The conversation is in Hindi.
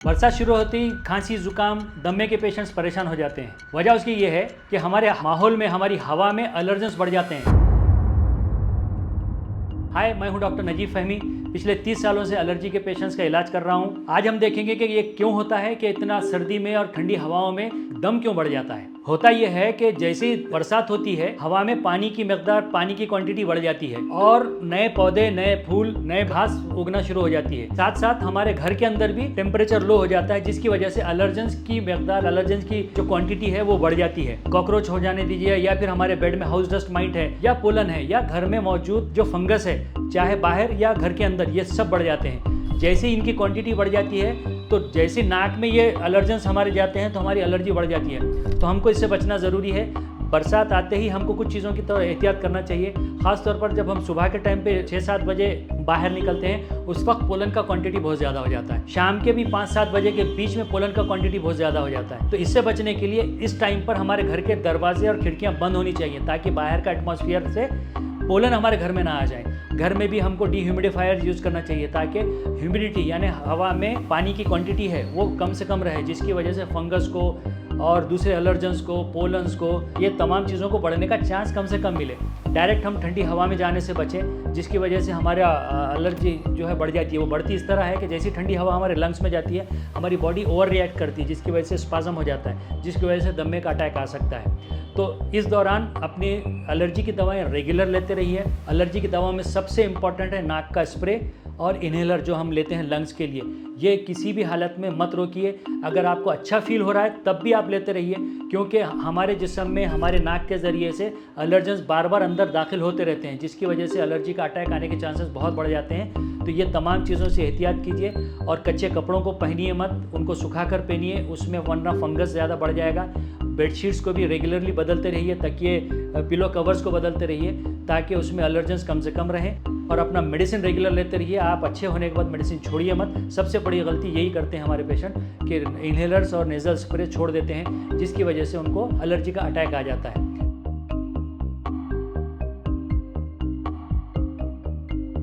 बरसात शुरू होते ही खांसी जुकाम दमे के पेशेंट्स परेशान हो जाते हैं। वजह उसकी ये है कि हमारे माहौल में हमारी हवा में एलर्जेंस बढ़ जाते हैं। हाय, मैं हूं डॉक्टर नजीब फहमी। पिछले 30 सालों से एलर्जी के पेशेंट्स का इलाज कर रहा हूं। आज हम देखेंगे कि ये क्यों होता है कि इतना सर्दी में और ठंडी हवाओं में दम क्यों बढ़ जाता है। होता यह है कि जैसे ही बरसात होती है हवा में पानी की मकदार, पानी की क्वांटिटी बढ़ जाती है और नए पौधे, नए फूल, नए घास उगना शुरू हो जाती है। साथ साथ हमारे घर के अंदर भी टेम्परेचर लो हो जाता है, जिसकी वजह से एलर्जेंस की मकदार, एलर्जेंस की जो क्वांटिटी है वो बढ़ जाती है। कॉकरोच हो जाने दीजिए, या फिर हमारे बेड में हाउस डस्ट माइट है, या पोलन है, या घर में मौजूद जो फंगस है, चाहे बाहर या घर के अंदर, ये सब बढ़ जाते हैं। जैसे ही इनकी क्वांटिटी बढ़ जाती है तो जैसे नाक में ये एलर्जेंस हमारे जाते हैं तो हमारी एलर्जी बढ़ जाती है। तो हमको इससे बचना ज़रूरी है। बरसात आते ही हमको कुछ चीज़ों की तो एहतियात करना चाहिए। ख़ास तौर पर जब हम सुबह के टाइम पे 6-7 बजे बाहर निकलते हैं, उस वक्त पोलन का क्वांटिटी बहुत ज़्यादा हो जाता है। शाम के भी 5-7 बजे के बीच में पोलन का क्वांटिटी बहुत ज़्यादा हो जाता है। तो इससे बचने के लिए इस टाइम पर हमारे घर के दरवाजे और खिड़कियाँ बंद होनी चाहिए, ताकि बाहर का एटमॉस्फेयर से पोलन हमारे घर में ना आ जाए। घर में भी हमको डिह्यूमिडिफायर यूज़ करना चाहिए, ताकि ह्यूमिडिटी यानी हवा में पानी की क्वांटिटी है वो कम से कम रहे, जिसकी वजह से फंगस को और दूसरे एलर्जेंस को, पोलन्स को, ये तमाम चीज़ों को बढ़ने का चांस कम से कम मिले। डायरेक्ट हम ठंडी हवा में जाने से बचें, जिसकी वजह से हमारा एलर्जी जो है बढ़ जाती है। वो बढ़ती इस तरह है कि जैसी ठंडी हवा हमारे लंग्स में जाती है, हमारी बॉडी ओवर रिएक्ट करती है, जिसकी वजह से स्पाज़म हो जाता है, जिसकी वजह से दमे का अटैक आ सकता है। तो इस दौरान अपनी एलर्जी की दवाएं रेगुलर लेते रहिए। एलर्जी की दवाओं में सबसे इम्पॉर्टेंट है नाक का स्प्रे और इन्हेलर जो हम लेते हैं लंग्स के लिए। ये किसी भी हालत में मत रोकिए। अगर आपको अच्छा फील हो रहा है तब भी आप लेते रहिए, क्योंकि हमारे जिस्म में हमारे नाक के ज़रिए से एलर्जेंस बार बार अंदर दाखिल होते रहते हैं, जिसकी वजह से एलर्जी का अटैक आने के चांसेस बहुत बढ़ जाते हैं। तो ये तमाम चीज़ों से एहतियात कीजिए और कच्चे कपड़ों को पहनिए मत, उनको सुखा कर पहनिए, उसमें वरना फंगस ज़्यादा बढ़ जाएगा। बेडशीट्स को भी रेगुलरली बदलते रहिए, तकिए, पिलो कवर्स को बदलते रहिए, ताकि उसमें एलर्जेंस कम से कम रहे। और अपना मेडिसिन रेगुलर लेते रहिए। आप अच्छे होने के बाद मेडिसिन छोड़िए मत। सबसे बड़ी गलती यही करते हैं हमारे पेशेंट कि इन्हेलर्स और नेज़ल स्प्रे छोड़ देते हैं, जिसकी वजह से उनको एलर्जी का अटैक आ जाता है।